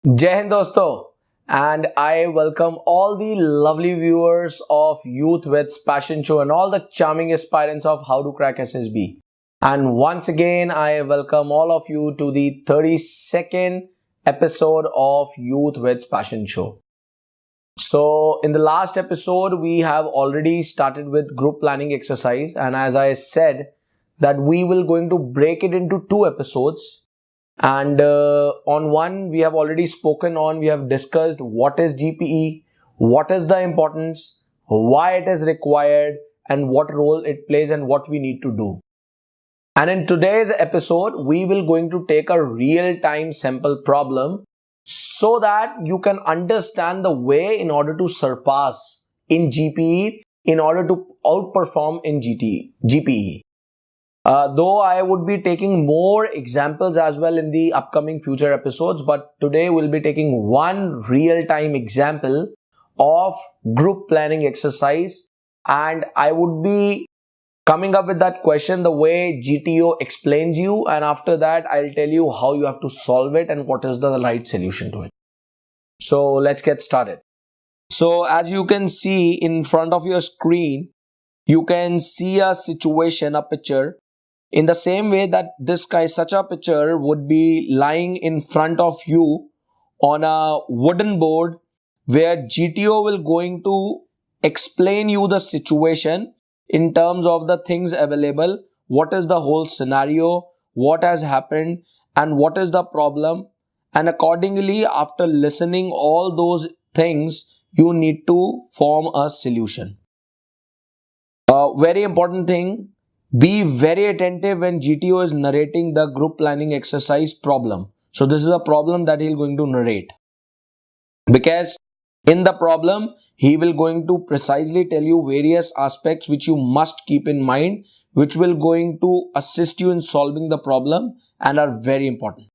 Jai Hind dosto, and I welcome all the lovely viewers of Youth Weds Passion Show and all the charming aspirants of How to Crack SSB. And once again, I welcome all of you to the 32nd episode of Youth Weds Passion Show. So, in the last episode, we have already started with group planning exercise, and as I said, that we will going to break it into 2 episodes. And on one, we have already spoken on, we have discussed what is GPE, what is the importance, why it is required, and what role it plays and what we need to do. And in today's episode, we will going to take a real-time sample problem so that you can understand the way in order to surpass in GPE, in order to outperform in GPE. Though I would be taking more examples as well in the upcoming future episodes, but today we'll be taking one real-time example of group planning exercise, and I would be coming up with that question the way GTO explains you, and after that I'll tell you how you have to solve it and what is the right solution to it. So let's get started. So as you can see in front of your screen, you can see a situation, a picture. In the same way that this guy, such a picture would be lying in front of you on a wooden board where GTO will going to explain you the situation in terms of the things available, what is the whole scenario, what has happened and what is the problem, and accordingly after listening all those things you need to form a solution. Very important thing. Be very attentive when GTO is narrating the group planning exercise problem. So this is a problem that he is going to narrate. Because in the problem, he will going to precisely tell you various aspects which you must keep in mind, which will going to assist you in solving the problem and are very important.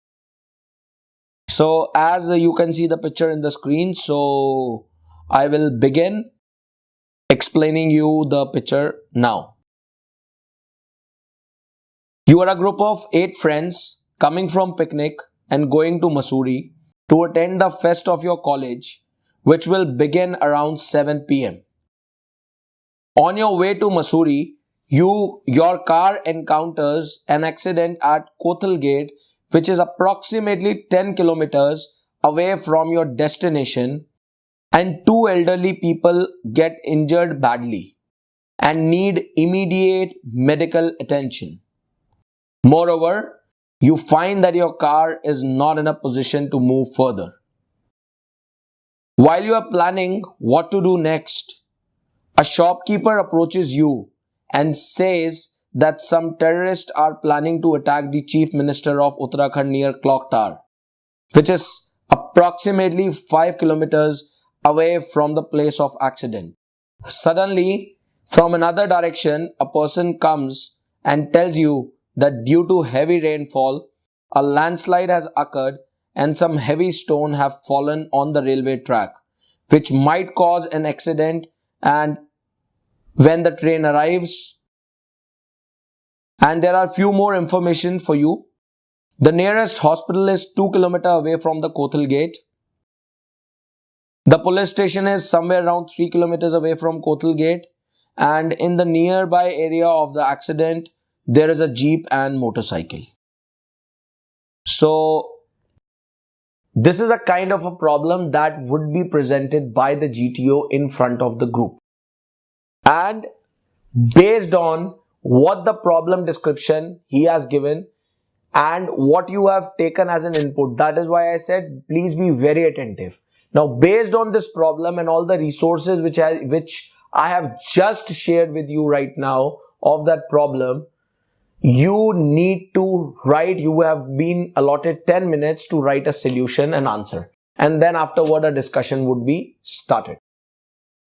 So as you can see the picture in the screen, so I will begin explaining you the picture now. You are a group of 8 friends coming from picnic and going to Mussoorie to attend the fest of your college, which will begin around 7 p.m. On your way to Mussoorie, your car encounters an accident at Kothal Gate, which is approximately 10 kilometers away from your destination, and 2 elderly people get injured badly and need immediate medical attention. Moreover, you find that your car is not in a position to move further. While you are planning what to do next, a shopkeeper approaches you and says that some terrorists are planning to attack the Chief Minister of Uttarakhand near Clock Tower, which is approximately 5 kilometers away from the place of accident. Suddenly, from another direction, a person comes and tells you that due to heavy rainfall, a landslide has occurred and some heavy stone have fallen on the railway track, which might cause an accident. And when the train arrives, and there are few more information for you. The nearest hospital is 2 kilometers away from the Kothal Gate. The police station is somewhere around 3 kilometers away from Kothal Gate, and in the nearby area of the accident, there is a jeep and motorcycle. So this is a kind of a problem that would be presented by the GTO in front of the group. And based on what the problem description he has given and what you have taken as an input, that is why I said please be very attentive. Now based on this problem and all the resources which I have just shared with you right now of that problem, you need to write, you have been allotted 10 minutes to write a solution and answer. And then afterward a discussion would be started.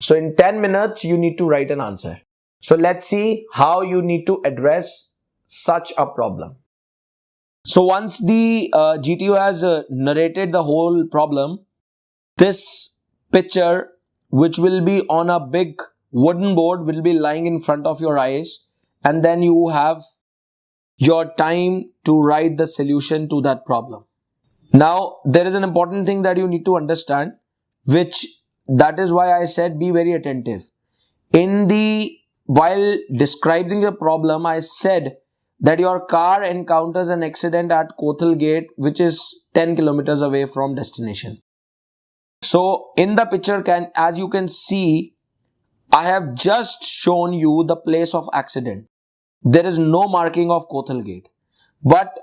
So in 10 minutes, you need to write an answer. So let's see how you need to address such a problem. So once the GTO has narrated the whole problem, this picture, which will be on a big wooden board, will be lying in front of your eyes, and then you have your time to write the solution to that problem. Now, there is an important thing that you need to understand, that is why I said be very attentive. While describing the problem, I said that your car encounters an accident at Kothal Gate, which is 10 kilometers away from destination. So in the picture, as you can see, I have just shown you the place of accident. There is no marking of Kothal Gate. But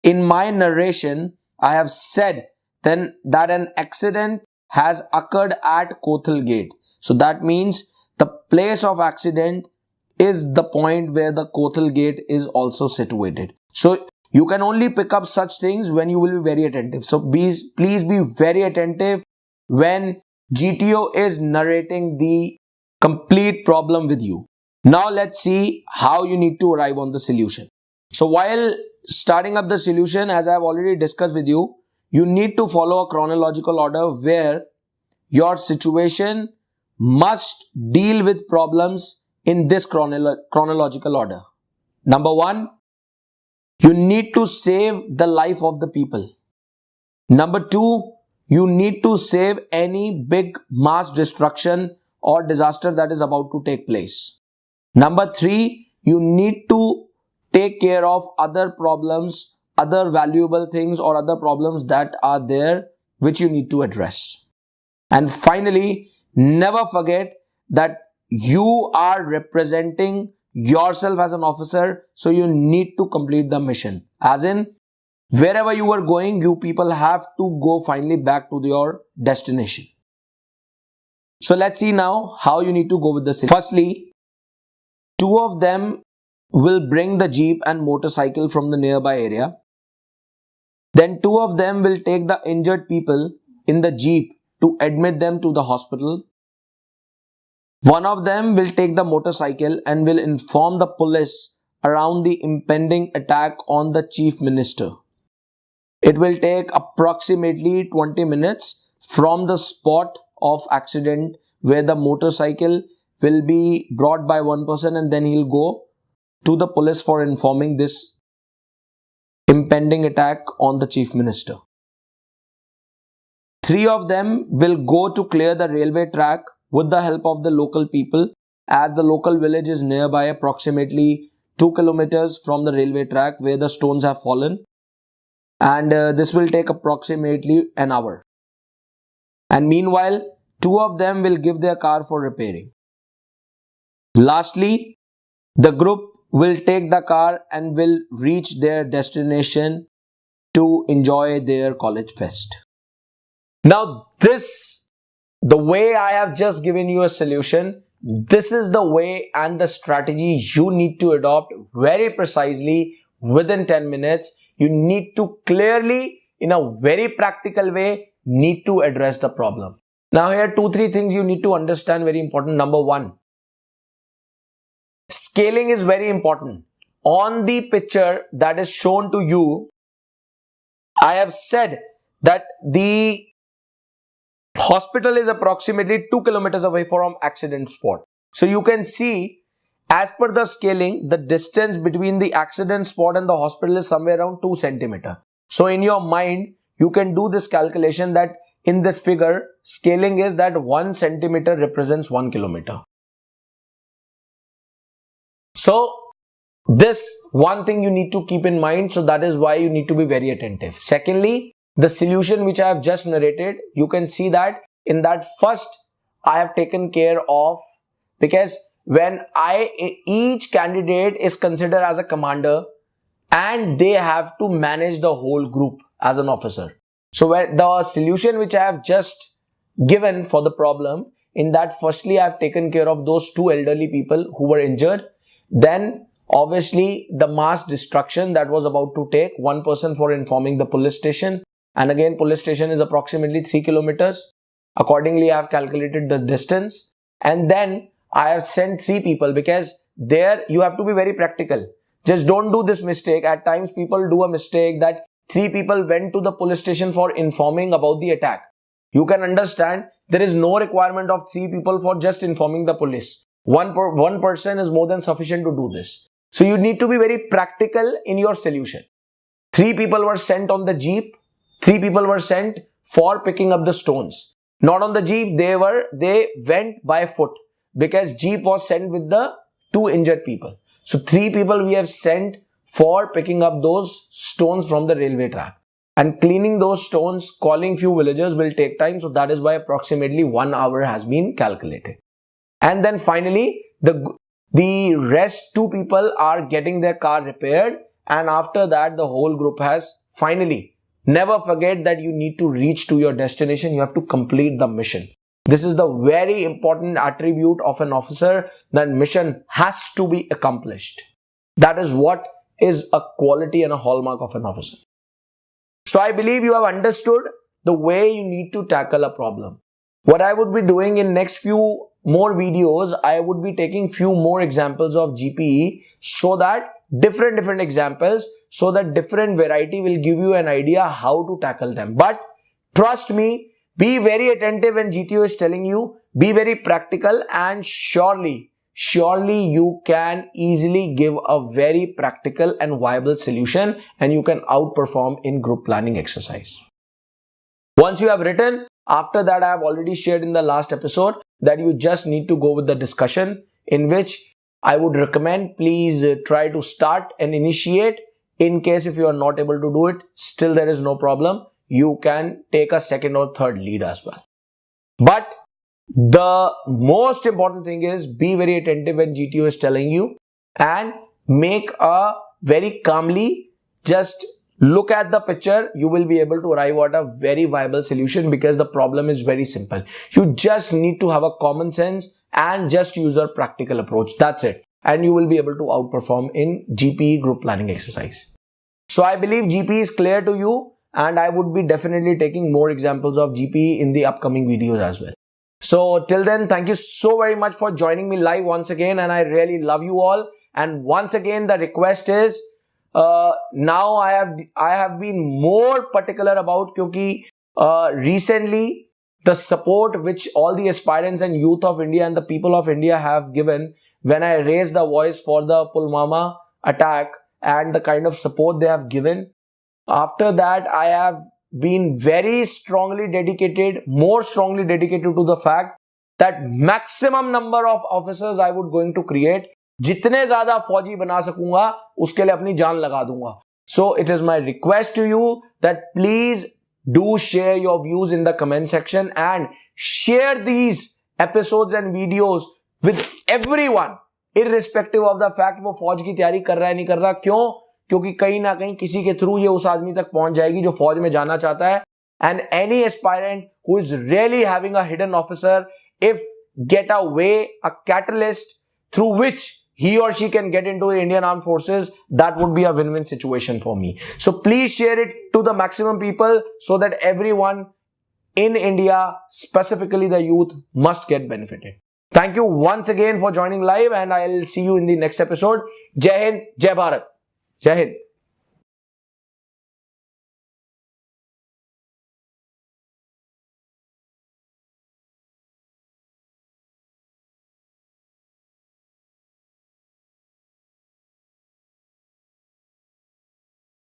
in my narration, I have said then that an accident has occurred at Kothal Gate. So that means the place of accident is the point where the Kothal Gate is also situated. So you can only pick up such things when you will be very attentive. So please be very attentive when GTO is narrating the complete problem with you. Now let's see how you need to arrive on the solution. So while starting up the solution, as I have already discussed with you, you need to follow a chronological order where your situation must deal with problems in this chronological order. Number 1, you need to save the life of the people. Number 2, you need to save any big mass destruction or disaster that is about to take place. Number 3, you need to take care of other problems, other valuable things or other problems that are there which you need to address. And finally, never forget that you are representing yourself as an officer, so you need to complete the mission. As in, wherever you are going, you people have to go finally back to your destination. So let's see now how you need to go with this. Firstly, 2 of them will bring the jeep and motorcycle from the nearby area. Then 2 of them will take the injured people in the jeep to admit them to the hospital. 1 of them will take the motorcycle and will inform the police around the impending attack on the chief minister. It will take approximately 20 minutes from the spot of accident where the motorcycle will be brought by 1 person and then he'll go to the police for informing this impending attack on the chief minister. 3 of them will go to clear the railway track with the help of the local people, as the local village is nearby approximately 2 kilometers from the railway track where the stones have fallen, and this will take approximately an hour. And meanwhile, 2 of them will give their car for repairing. Lastly, the group will take the car and will reach their destination to enjoy their college fest. Now the way I have just given you a solution, this is the way and the strategy you need to adopt very precisely within 10 minutes. You need to clearly, in a very practical way, need to address the problem. Now here 2-3 things you need to understand, very important. Number 1, scaling is very important. On the picture that is shown to you, I have said that the hospital is approximately 2 kilometers away from accident spot. So you can see, as per the scaling, the distance between the accident spot and the hospital is somewhere around 2 centimeters. So in your mind, you can do this calculation that in this figure, scaling is that 1 centimeter represents 1 kilometer. So this one thing you need to keep in mind. So that is why you need to be very attentive. Secondly, the solution which I have just narrated, you can see that in that first I have taken care of, because when each candidate is considered as a commander and they have to manage the whole group as an officer. So when the solution which I have just given for the problem, in that firstly I have taken care of those 2 elderly people who were injured. Then obviously the mass destruction that was about to take, 1 person for informing the police station. And again, police station is approximately 3 kilometers. Accordingly, I have calculated the distance. And then I have sent 3 people, because there you have to be very practical. Just don't do this mistake. At times people do a mistake that 3 people went to the police station for informing about the attack. You can understand there is no requirement of 3 people for just informing the police. One person is more than sufficient to do this. So you need to be very practical in your solution. 3 people were sent on the jeep. 3 people were sent for picking up the stones. Not on the jeep, they went by foot because jeep was sent with the 2 injured people. So 3 people we have sent for picking up those stones from the railway track. And cleaning those stones, calling few villagers will take time. So that is why approximately 1 hour has been calculated. And then finally, the rest 2 people are getting their car repaired. And after that, the whole group has finally, never forget that you need to reach to your destination. You have to complete the mission. This is the very important attribute of an officer, that mission has to be accomplished. That is what is a quality and a hallmark of an officer. So I believe you have understood the way you need to tackle a problem. What I would be doing in next few more videos, I would be taking few more examples of GPE so that different examples, so that different variety will give you an idea how to tackle them. But trust me, be very attentive when GTO is telling you, be very practical, and surely you can easily give a very practical and viable solution, and you can outperform in group planning exercise. Once you have written, after that I have already shared in the last episode that you just need to go with the discussion, in which I would recommend please try to start and initiate. In case if you are not able to do it, still there is no problem. You can take a second or third lead as well. But the most important thing is be very attentive when GTO is telling you, and make a very calmly, just look at the picture. You will be able to arrive at a very viable solution because the problem is very simple. You just need to have a common sense and just use a practical approach. That's it. And you will be able to outperform in GPE group planning exercise. So I believe GPE is clear to you, and I would be definitely taking more examples of GPE in the upcoming videos as well. So till then, thank you so very much for joining me live once again, and I really love you all. And once again, the request is, now I have been more particular about, because recently the support which all the aspirants and youth of India and the people of India have given when I raised the voice for the Pulwama attack, and the kind of support they have given, after that I have been very strongly dedicated, more strongly dedicated to the fact that maximum number of officers I would going to create. जितने ज़्यादा फौजी बना सकूंगा उसके लिए अपनी जान लगा दूंगा. So it is my request to you that please do share your views in the comment section and share these episodes and videos with everyone, irrespective of the fact वो फौज की तैयारी कर रहा है नहीं कर रहा. क्यों? क्योंकि कहीं ना कहीं किसी के थ्रू ये उस आदमी तक पहुंच जाएगी जो फौज में जाना चाहता है. And any aspirant who is really having a hidden officer, if get a way, a catalyst through which he or she can get into the Indian Armed Forces, that would be a win-win situation for me. So please share it to the maximum people so that everyone in India, specifically the youth, must get benefited. Thank you once again for joining live, and I'll see you in the next episode. Jai Hind, Jai Bharat. Jai Hind.